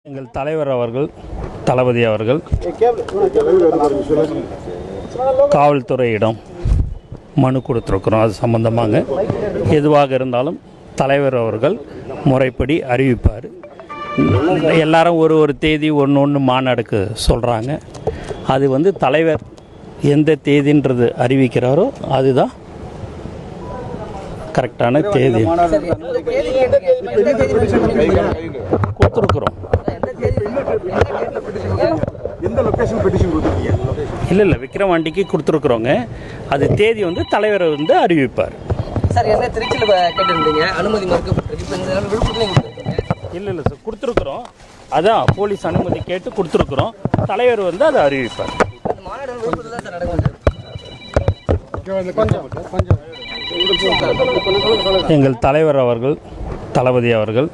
எங்கள் தலைவர் அவர்கள், தளபதி அவர்கள் காவல்துறையிடம் மனு கொடுத்துருக்குறோம். அது சம்பந்தமாக எதுவாக இருந்தாலும் தலைவர் அவர்கள் முறைப்படி அறிவிப்பார். எல்லாரும் ஒரு தேதி ஒன்று மாநாடுக்கு சொல்கிறாங்க. அது தலைவர் எந்த தேதின்றது அறிவிக்கிறாரோ அதுதான் கரெக்டான தேதி. கொடுத்துருக்குறோம். இல்லை விக்ரவாண்டிக்கு கொடுத்துருக்குறோங்க. அது தேதி தலைவர் அறிவிப்பார். சார் என்ன திருச்சியில் கேட்டிருந்தீங்க, அனுமதி மறுக்கப்பட்டிருக்கு. இல்லை சார், கொடுத்துருக்குறோம். அதான் போலீஸ் அனுமதி கேட்டு கொடுத்துருக்குறோம். தலைவர் அதை அறிவிப்பார். எங்கள் தலைவர் அவர்கள், தளபதி அவர்கள்